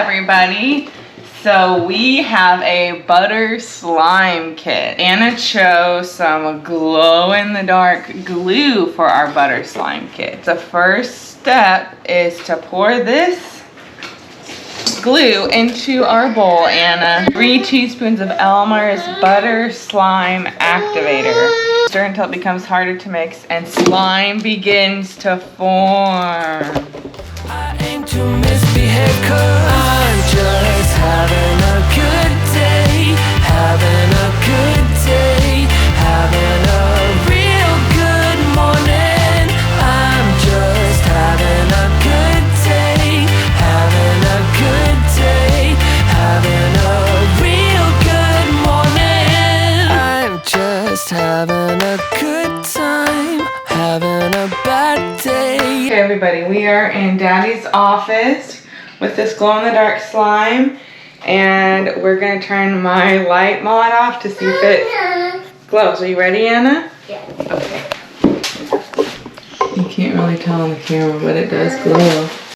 everybody. So we have a butter slime kit. Anna chose some glow-in-the-dark glue for our butter slime kit. The first step is to pour this glue into our bowl, Anna. 3 teaspoons of Elmer's butter slime activator. Stir until it becomes harder to mix and slime begins to form. I aim to misbehave 'cause I'm just having a good day, having a good day, having a real good morning. I'm just having a good day, having a good day, having a real good morning. I'm just having a good time, having a bad day. Okay, everybody, we are in Daddy's office with this glow-in-the-dark slime, and we're gonna turn my light mod off to see if it glows. Are you ready, Anna? Yeah. Okay. You can't really tell on the camera, but it does glow.